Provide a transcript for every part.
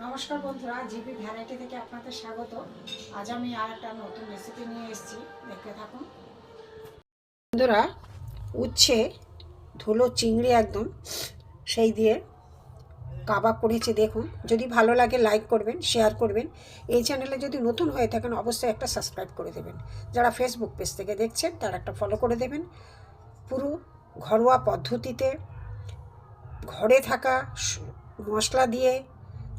নমস্কার বন্ধুরা, GP variety থেকে আপনাদের স্বাগত। আজ আমি আর একটা নতুন রেসিপি নিয়ে এসেছি, দেখতে থাকুন বন্ধুরা। উচ্ছে ধুলো চিংড়ি একদম সেই দিয়ে কাবাব করেছি, দেখুন। যদি ভালো লাগে লাইক করবেন, শেয়ার করবেন। এই চ্যানেলে যদি নতুন হয়ে থাকেন অবশ্যই একটা সাবস্ক্রাইব করে দেবেন। যারা ফেসবুক পেজ থেকে দেখছেন তারা একটা ফলো করে দেবেন। পুরো ঘরোয়া পদ্ধতিতে ঘরে থাকা মশলা দিয়ে,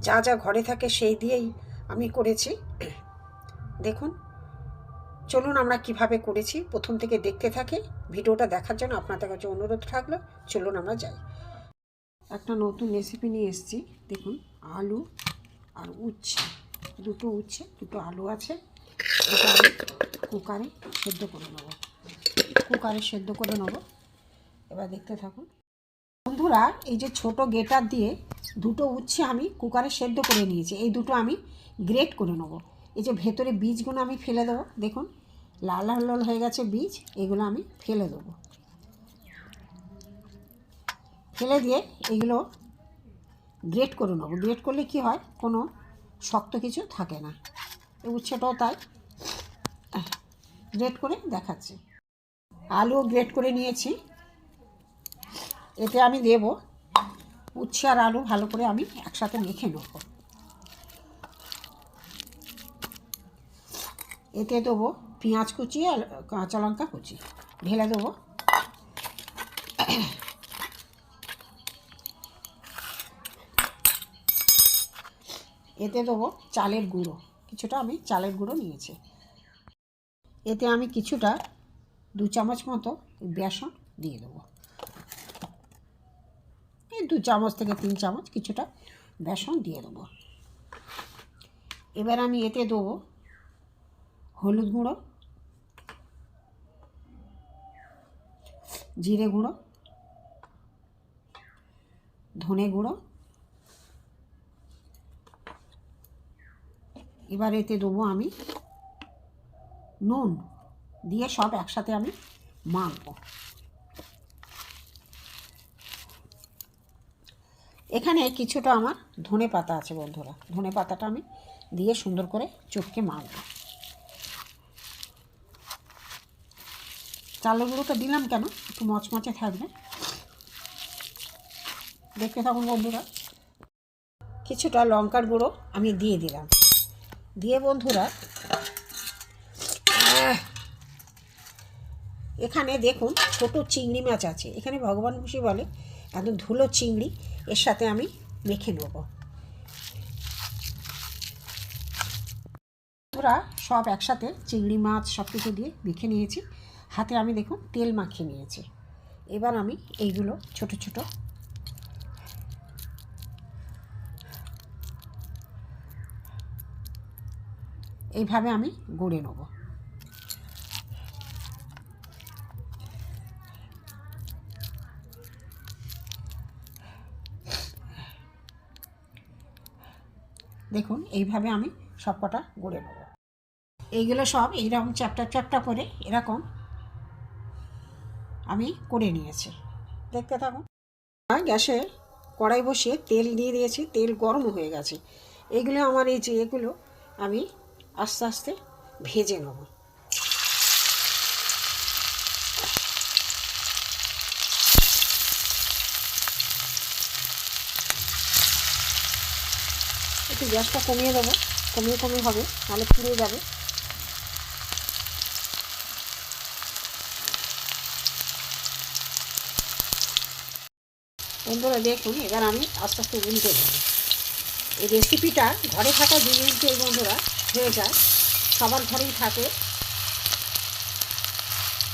যা যা ঘরে থাকে সেই দিয়েই আমি করেছি, দেখুন। চলুন আমরা কিভাবে করেছি প্রথম থেকে দেখতে থাকি। ভিডিওটা দেখার জন্য আপনাদের কাছে অনুরোধ থাকলো। চলুন আমরা যাই। একটা নতুন রেসিপি নিয়ে এসেছি, দেখুন। আলু আর উচ্ছে, দুটো উচ্ছে দুটো আলু আছে। এটা আমি কুকারে সেদ্ধ করে নেব। এবার দেখতে থাকুন বন্ধুরা। এই যে ছোট গেটার দিয়ে দুটো উচ্ছে আমি কুকারে সেদ্ধ করে নিয়েছি। এই দুটো আমি গ্রেট করে নেব। এই যে ভেতরে বীজগুলো আমি ফেলে দেবো, দেখুন লাল লাল হয়ে গেছে বীজ, এগুলো আমি ফেলে দেবো। ফেলে দিয়ে এগুলো গ্রেট করে নেবো। গ্রেট করলে কি হয়, কোনো শক্ত কিছু থাকে না। এই উচ্ছেটাও তাই গ্রেট করে দেখাচ্ছি। আলুও গ্রেট করে নিয়েছি, এতে আমি দেব উচ্ছে আর আলু ভালো করে আমি একসাথে মেখে নেব। এতে দেবো পেঁয়াজ কুচি আর কাঁচা লঙ্কা কুচি ঢেলে দেবো। এতে দেবো চালের গুঁড়ো, কিছুটা আমি চালের গুঁড়ো নিয়েছি। এতে আমি কিছুটা 2 চামচ মতো বেসন দিয়ে দেবো। এই 2 চামচ থেকে 3 চামচ কিছুটা বেসন দিয়ে দেবো। এবার আমি এতে দেবো হলুদ গুঁড়ো, জিরে গুঁড়ো, ধনে গুঁড়ো। এবার এতে দেবো আমি নুন, দিয়ে সব একসাথে আমি মাখবো। এখানে কিছুটা আমার ধনে পাতা আছে বন্ধুরা, ধনে পাতাটা আমি দিয়ে সুন্দর করে চটকে মাখবো। চালের গুঁড়োটা দিলাম কেন, একটু মচমচে থাকবে, দেখতে থাকুন বন্ধুরা। কিছুটা লঙ্কার গুঁড়ো আমি দিয়ে দিলাম। দিয়ে বন্ধুরা এখানে দেখুন ছোট চিংড়ি মাছ আছে, এখানে ভগবান খুশি বলে একদম ধুলো চিংড়ি, এর সাথে আমি মেখে নেব। বন্ধুরা সব একসাথে চিংড়ি মাছ সব কিছু দিয়ে মেখে নিয়েছি। হাতে আমি দেখুন তেল মাখিয়ে নিয়েছি। এবার আমি এইগুলো ছোট ছোট এইভাবে আমি গড়ে নেব। দেখুন এইভাবে আমি সব কটা গড়ে নেব। এইগুলো সব এইরকম চ্যাপটা চ্যাপটা করে এরকম আমি করে নিয়েছি, দেখতে থাকুন। গ্যাসে কড়াই বসিয়ে তেল দিয়ে দিয়েছি, তেল গরম হয়ে গেছে। এগুলো আমার এই যে এগুলো আমি আস্তে আস্তে ভেজে নেব। একটু গ্যাসটা কমিয়ে দেবো, কমিয়ে হবে, নাহলে পুড়ে যাবে। বন্ধুরা দেখুন এবার আমি আস্তে আস্তে উল্টে দেবো। এই রেসিপিটা ঘরে থাকা জিনিস দিয়ে বন্ধুরা হয়ে যায়, সবার ঘরেই থাকে।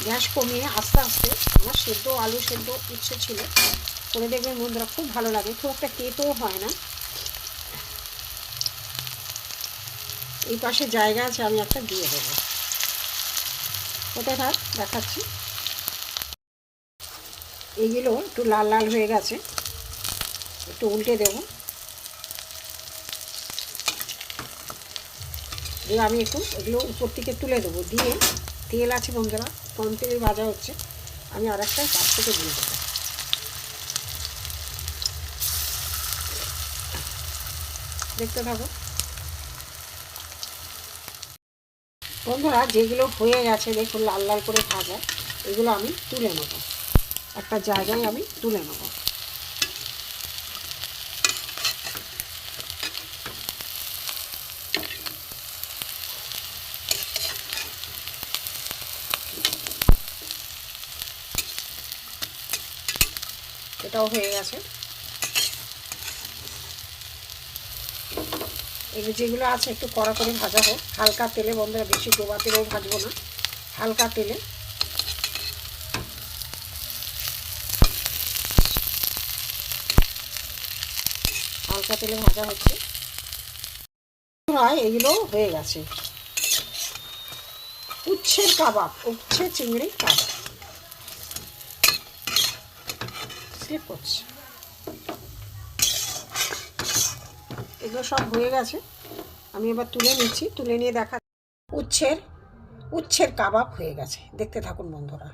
গ্যাস কমিয়ে আস্তে আস্তে আমার সেদ্ধ আলু সেদ্ধ উচ্ছে ছিল, করে দেখবেন বন্ধুরা খুব ভালো লাগে, খুব একটা তেতও হয় না। এই পাশে জায়গা আছে, আমি একটা দিয়ে দেবো। ওটা থাক, দেখাচ্ছি। এইগুলো একটু লাল লাল হয়ে গেছে, একটু উল্টে দেবো। দিয়ে আমি একটু এগুলো উপর থেকে তুলে দেবো। দিয়ে তেল আছে বন্ধুরা, কম তেলে ভাজা হচ্ছে, আমি আর একটা পাশ থেকে দিয়ে দেবো। দেখতে থাকো বন্ধুরা। যেগুলো হয়ে গেছে দেখুন লাল লাল করে ভাজা, এগুলো আমি তুলে নেব, একটা জায়গায় আমি তুলে নেব। এটাও হয়ে গেছে। এগুলো যেগুলো আছে একটু কড়া করে ভাজা হোক, হালকা তেলে বন্ধুরা, বেশি ডোবা তেলেও ভাজবো না, হালকা তেলে। হালকা তেলে ভাজা হচ্ছে। এগুলো হয়ে গেছে। উচ্ছের কাবাব, উচ্ছে চিংড়ি কাবাব স্লিপ করছে। এগুলো সব হয়ে গেছে, আমি এবার তুলে নিচ্ছি। তুলে নিয়ে দেখা উচ্ছের কাবাব হয়ে গেছে। দেখতে থাকুন বন্ধুরা।